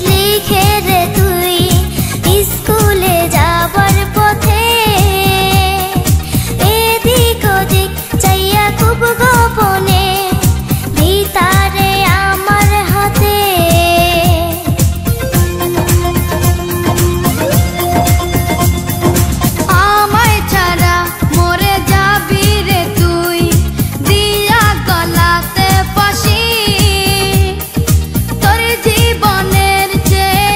লিখে রে তুই স্কুলে যাবার পথে, এদিক ওদিক চাইয়া খুব গোপনে ভিতারে আমার হাতে। আমায় ছাড়া মরে যাবি রে তুই দিয়া গলাতে ফাঁসি, তোর জীবনের চেয়ে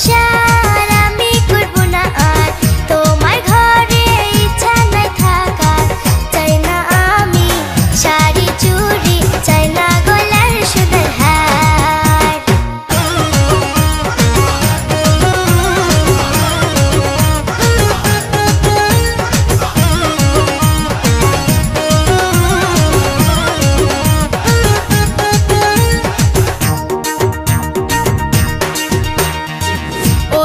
সংসার আমি করব না আর তোমার ঘরে ইচ্ছা নাই থাকার চাই না আমি শাড়ি চুড়ি চাই না গলার সোনার হার ও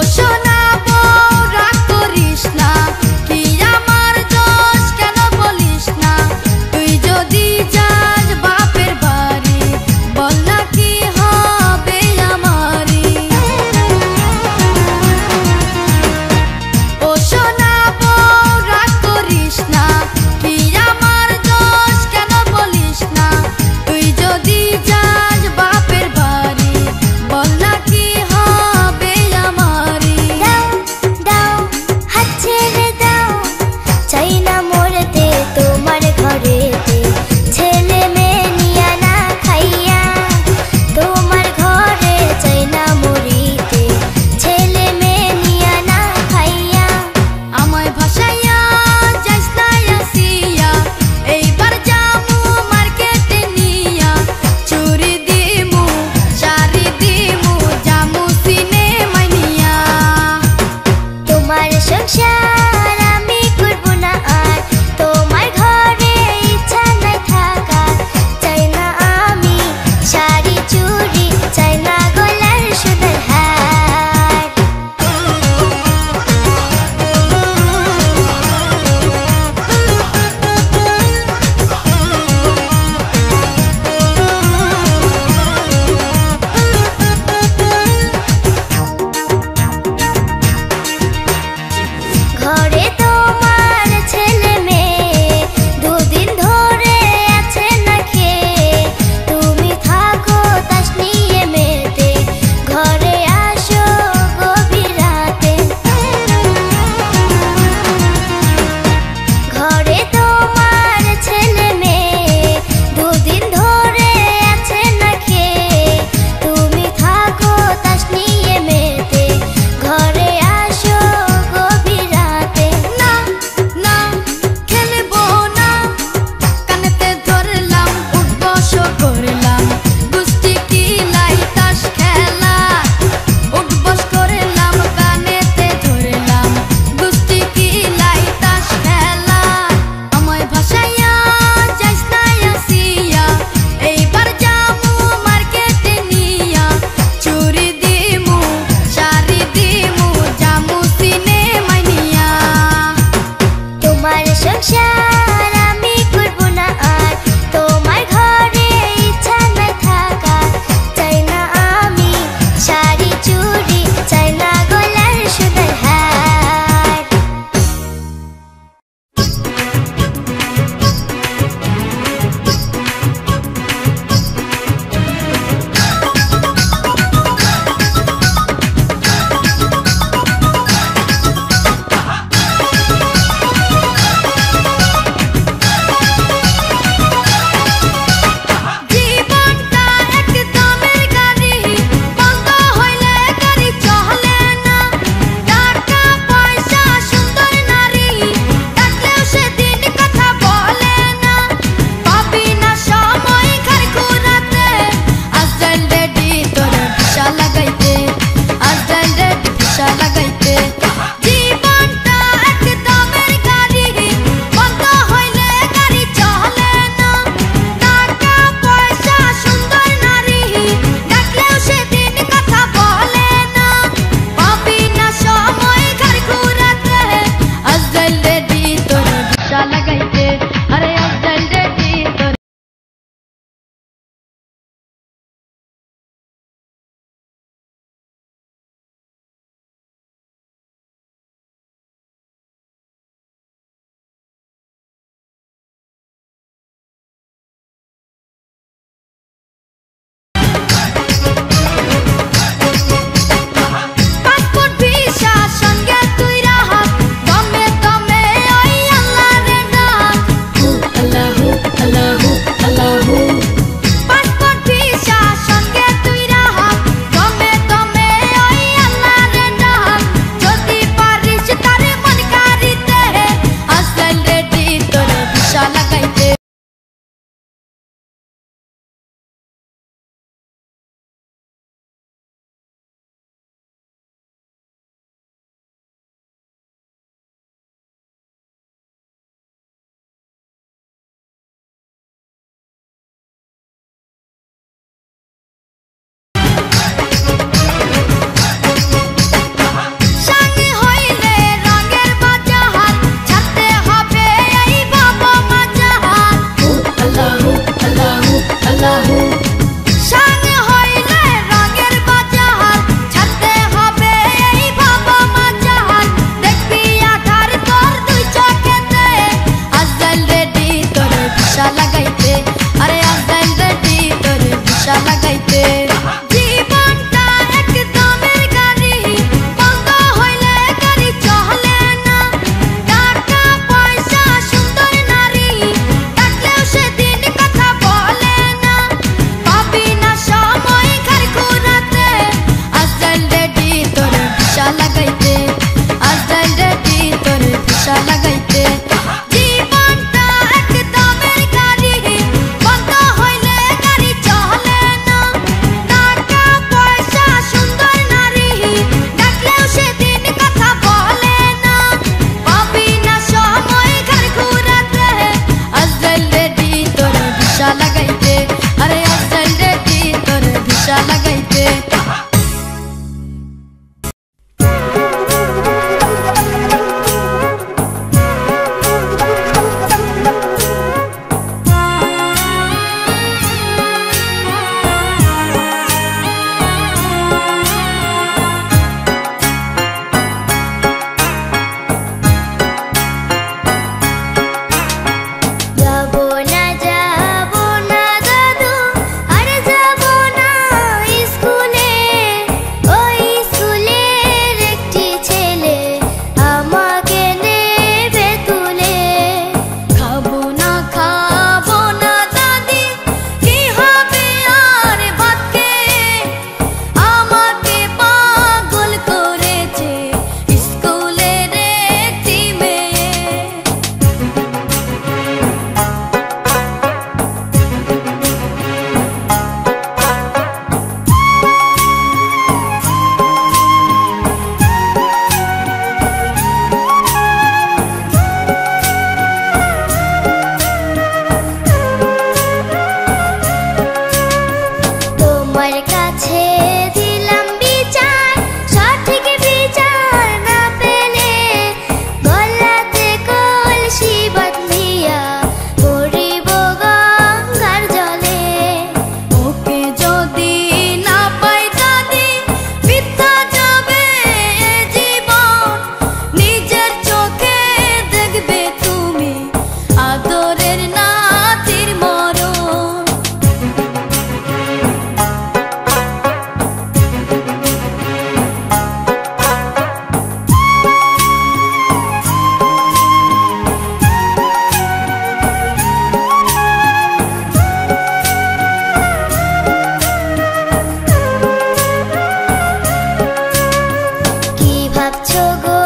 আছো গো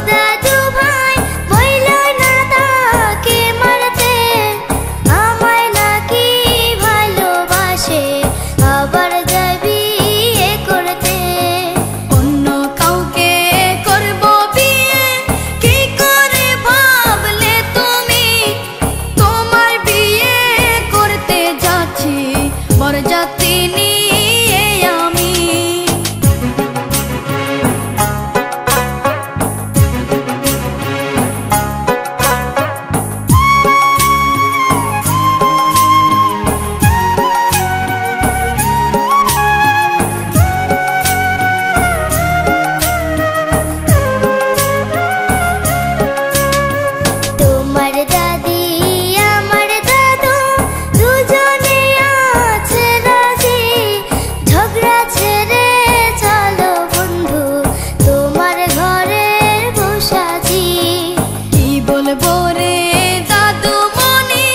দাদু ভাই, বইলো না তাকে মারতে, আমায় নাকি ভালোবাসে আবার যাবি এ করতে। অন্য কাউকে করব বিয়ে, কি করে ভাবলে তুমি? তোমার বিয়ে করতে যাচ্ছি বরযাত্রী নিয়ে আমি। তোমার দাদি আমার দাদু দুজনে আছে রাজি, ঝগড়া ছেড়ে চলো বন্ধু তোমার ঘরের বসাজি। কি বলবো রে দাদু মনি,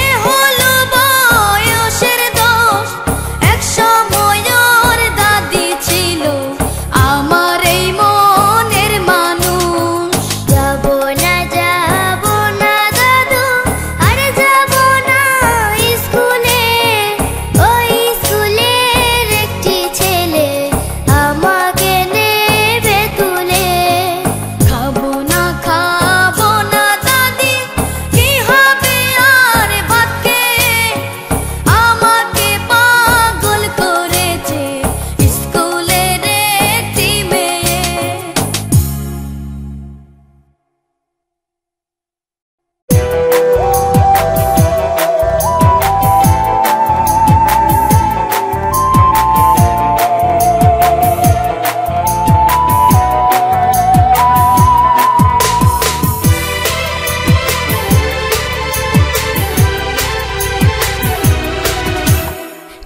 এ হলো বয়সের দোষ। এক সময়ের দাদি ছিল আমার এই মনের মানুষ। যাবো না দাদু, আরে যাবো না স্কুলে, ওই স্কুলের একটি ছেলে আমাকে নেবে তুলে। খাবো না দাদি, কি হবে আর ভাত খেয়ে? আমাকে পাগল করেছে স্কুলের একটি মেয়ে।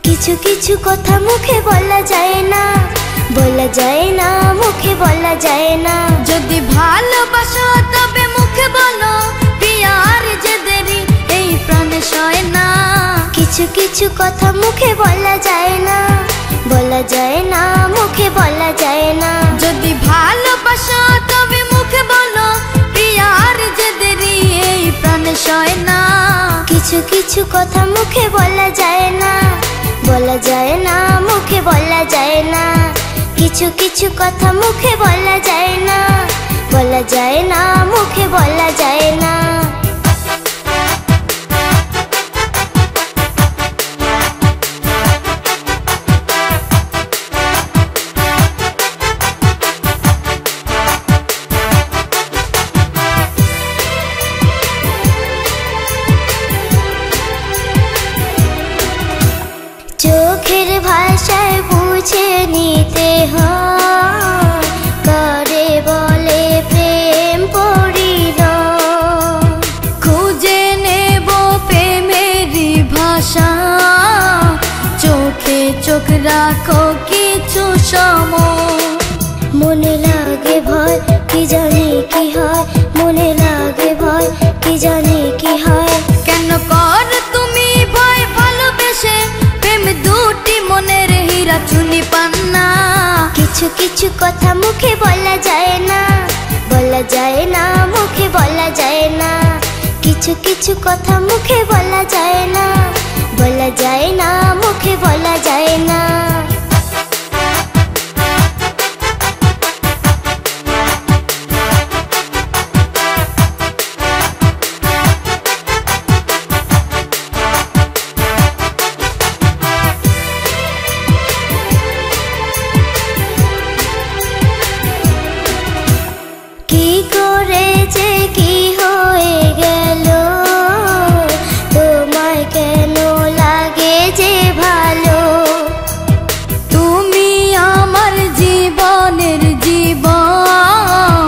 কিছু কিছু কথা মুখে বলা যায় না, বলা যায় না, মুখে বলা যায় না। যদি ভালোবাসো তবে মুখে বলো, পিয়ার যে দেরি এই প্রাণে সয় না। কিছু কিছু কথা মুখে বলা যায় না, বলা যায় না, মুখে বলা যায় না। যদি ভালোবাসো তবে মুখে বলো, পিয়ার যে দেরি এই প্রাণে সয় না। কিছু কিছু কথা মুখে বলা যায় না, বলা যায় না, মুখে বলা যায় না। কিছু কিছু কথা মুখে বলা যায় না, বলা যায় না, মুখে বলা যায় না। চোখের ভাষায় বুঝে নিতে হয়, করে বলে প্রেম পরিণয়। খুঁজে নেব প্রেমেরই ভাষা, চোখে চোখ রাখো কিছু সময়। মনে লাগে ভয় কি জানি কি হয়, মনে লাগে ভয় কি জানি কি হয়। কেন কর তুমি ভয় ভালোবেসে, প্রেম দুটি মনের হীরা চুনি পান্না। কিছু কিছু কথা মুখে বলা যায় না, বলা যায় না, মুখে বলা যায় না। কিছু কিছু কথা মুখে বলা যায় না, বলা যায় না, মুখে বলা যায় না। কি করে যে কি হয়ে গেল, তোমায় কেন লাগে যে ভালো? তুমি আমার জীবনের জীবন,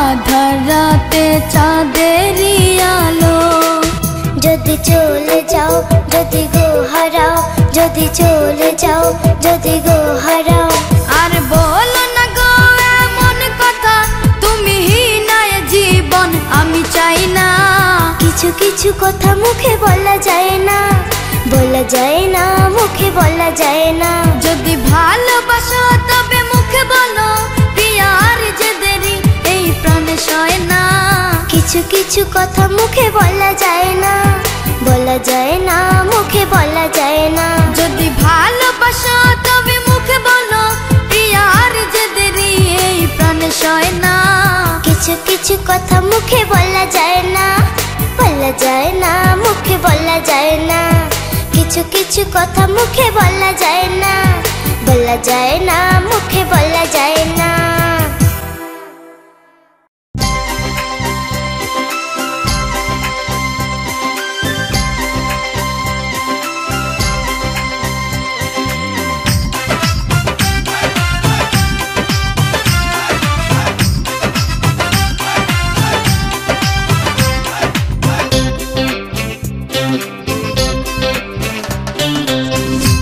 আধার রাতে চাঁদেরই আলো। যদি চলে যাও, যদি গো হারাও, যদি চলে যাও, যদি গো হারাও। আর বলো না গো এমন কথা, তুমি হীনায় জীবন আমি চাই না। কিছু কিছু কথা মুখে বলা যায় না, বলা যায় না, মুখে বলা যায় না। যদি ভালোবাসো তবে মুখে বলো, পিয়ার যে কিছু কিছু কথা মুখে বলা যায় না, বলা যায় না, মুখে বলা যায় না। যদি ভালোবাসো তবে মুখে বলো, প্রিয়ার যে দেরি এই প্রাণে সয় না। কিছু কিছু কথা মুখে বলা যায় না, বলা যায় না, মুখে বলা যায় না। কিছু কিছু কথা মুখে বলা যায় না, বলা যায় না, মুখে বলা যায় না।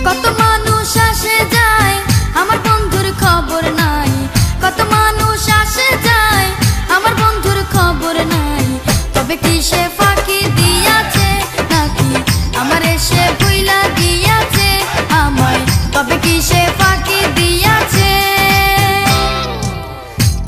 কত মানুষ আসে যায় আমার বন্ধুর খবর নাই, কত মানুষ আসে যায় আমার বন্ধুর খবর নাই। তবে কি সে ফাঁকি দিয়াছে নাকি আমার এসে ভুইলা গিয়াছে আমায়, তবে কি সে ফাঁকি দিয়াছে।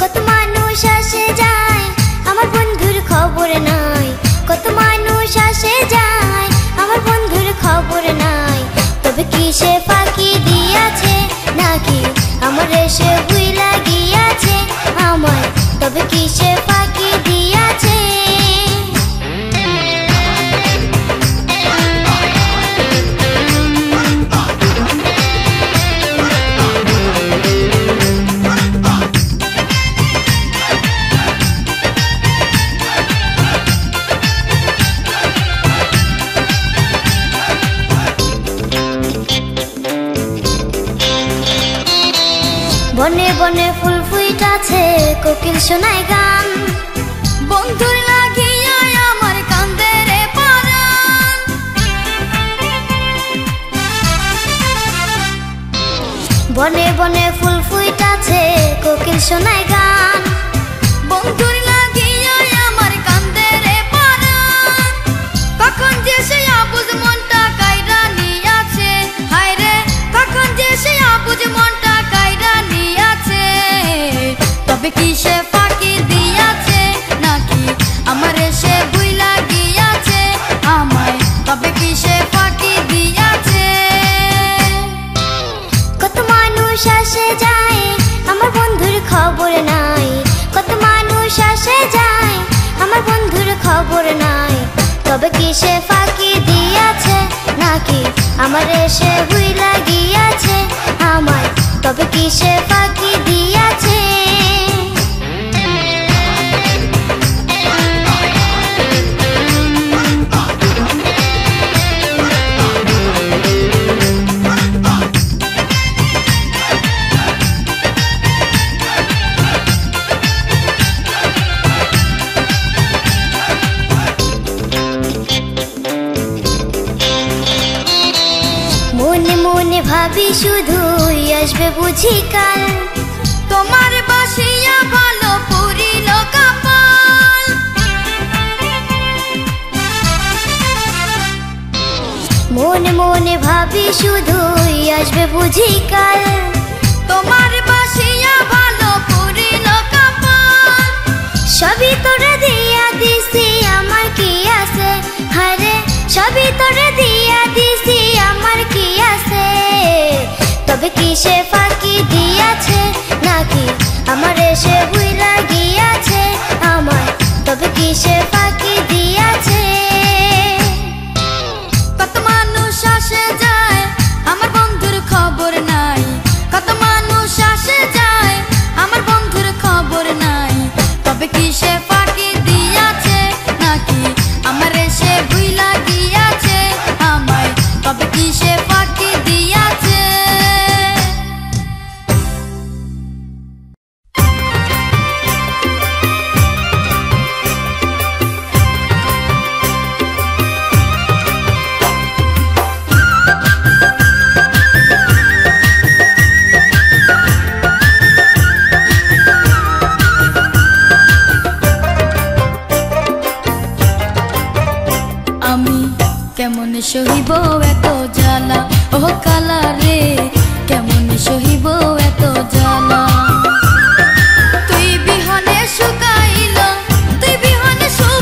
কত মানুষ আসে যায় আমার বন্ধুর খবর নাই, কত মানুষ আসে যায় আমার বন্ধুর খবর নাই। তবে কি সে ফাঁকি দিয়াছে নাকি আমার এসে ভুইলা গিয়াছে আমায়, তবে কি সে ফাঁকি দিয়াছে। বনে বনে ফুল ফুইটাছে কোকিল শোনায় গান, বন্ধুর লাগিয়া আমার কান্দে রে পরাণ। বনে বনে ফুল ফুইটাছে কোকিল শোনায় গান, বন্ধুর লাগিয়া আমার কান্দে রে পরাণ। কখন যে সে আবুজ মনটা কাইরা নিয়াছে, হায় রে কখন যে সে আবুজ মনটা কাইরা নিয়াছে। তবে কি সে ফাঁকি দিয়াছে নাকি আমার এসে ভুইলা গিয়াছে আমায়, তবে কি সে ফাঁকি দিয়াছে। কত মানুষ আসে যায় আমার বন্ধুর খবর নাই, কত মানুষ আসে যায় আমার বন্ধুর খবর নাই। তবে কি সে ফাঁকি দিয়াছে নাকি আমার এসে ভুইলা গিয়াছে আমায়, তবে কি সে ফাঁকি দিয়াছে। মনে মনে ভাবি শুধুই আসবে বুঝি কাল, তোমার বাসিয়া ভালো পুরিল কপাল। মনে মনে ভাবি শুধুই আসবে বুঝি কাল, তোমার বাসিয়া ভালো পুরিল কপাল। সবই তোরে দিয়া দিছি আমার কি আছে, হারে সবই তোরে দিয়া দিছি আমার কি আছে। তবে কি সে ফাঁকি দিয়াছে নাকি আমার এসে ভুইলা গিয়াছে আমায়, তবে কি সে ফাঁকি দিয়াছে। কত মানুষ আসে যায় আমার বন্ধুর খবর নাই, কত মানুষ আসে যায় আমার বন্ধুর খবর নাই। তবে কি সে ফাঁকি দিয়াছে নাকি আমার এসে ভুইলা গিয়াছে আমায়, তবে কি সে ফাঁকি দিয়াছে। আমি কেমন সহিব এত জ্বালা, ও কালা রে কেমন সহিব এত জ্বালা। তুই বিহনে শুকাইল, তুই বিহনে শুকাইল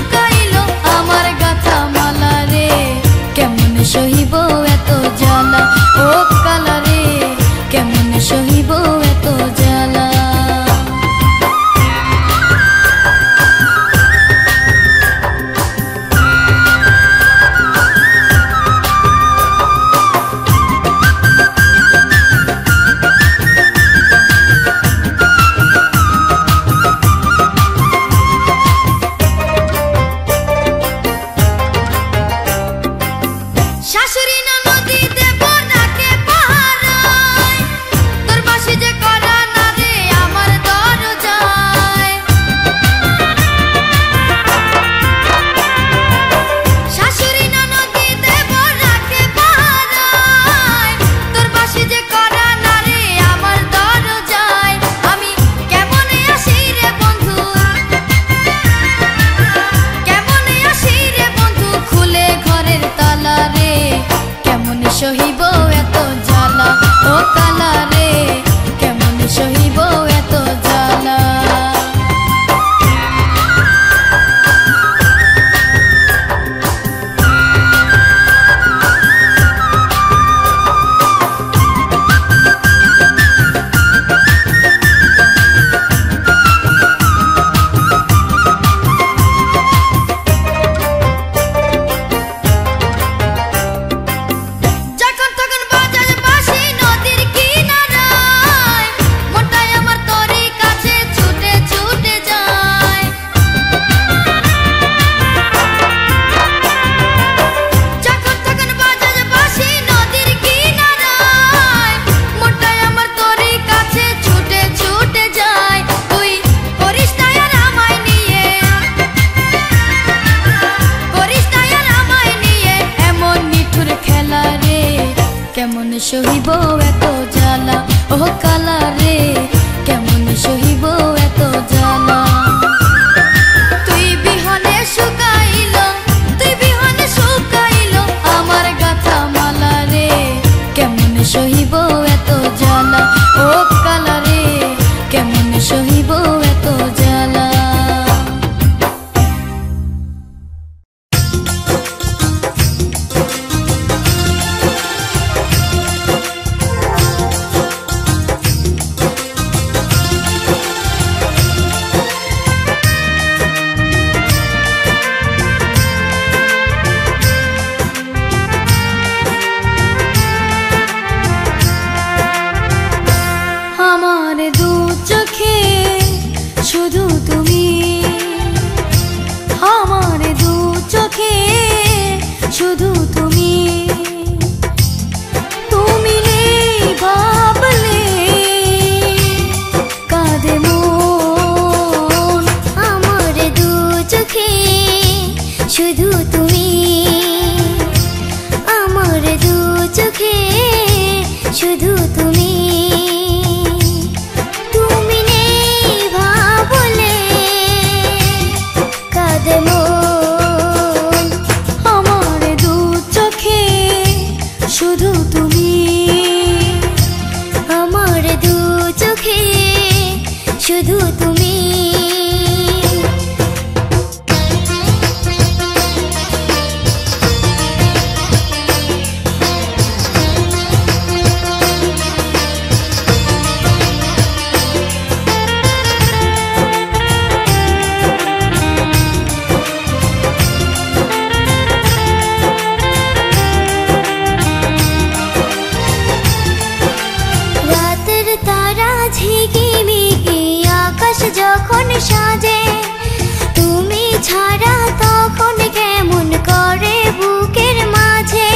শুধু তুমি আমার দু চোখে শুধু তুমি তুমি নেই ভাবলে কাঁদে মন আমার দু চোখে শুধু তুমি আমার দু চোখে শুধু তুমি তুমি নেই ভাবলে কাঁদে মন আমার দু চোখে শুধু তুমি আমার দু চোখে শুধু তুমি রাতের তারা ঝিকিমিকি আকাশ যখন সাজে তুমি ছাড়া তখন কেমন করে বুকের মাঝে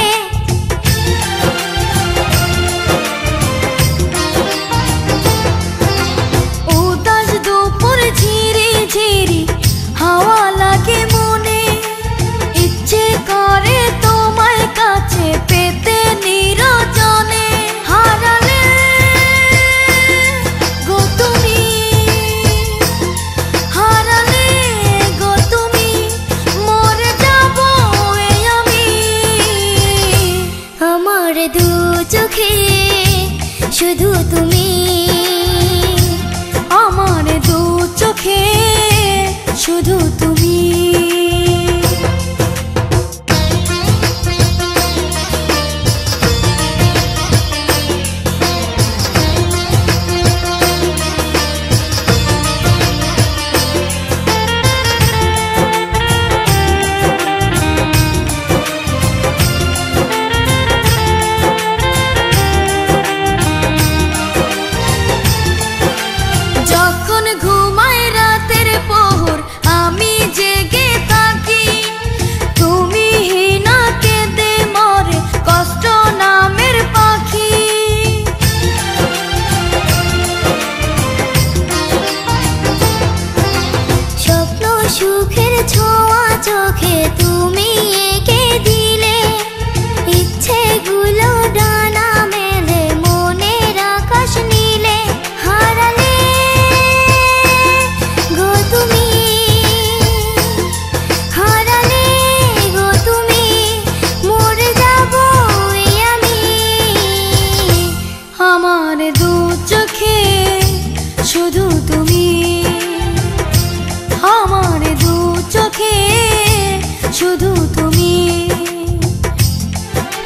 উদাস দুপুর ঝিরি ঝিরি হাওয়া লাগে মনে ইচ্ছে করে তোমায় কাছে পেতে নিরজনে হারালে গো তুমি হারালে গো তুমি মরে যাব এই আমি আমার দু চোখে শুধু তুমি আমার দু চোখে শুধু তুমি যখন ঘুমায় রাতের প্রহর আমি জেগে থাকি তুমি না কেঁদে মরে কষ্ট নামের পাখি স্বপ্ন সুখের ছোঁয়া চোখে তুমি এঁকে দিলে ইচ্ছেগুলো ডানা মেলে মনের আকাশ নীলে হারালে গো তুমি হারালে গো তুমি মরে যাব এই আমি আমার দু চোখে শুধু তুমি আমার দু চোখে শুধু তুমি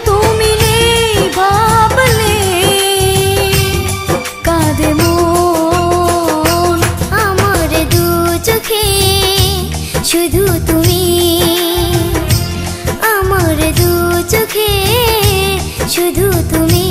তুমি নেই ভাবলে কাঁদে মন আমার দু চোখে শুধু তুমি আমার দু চোখে শুধু তুমি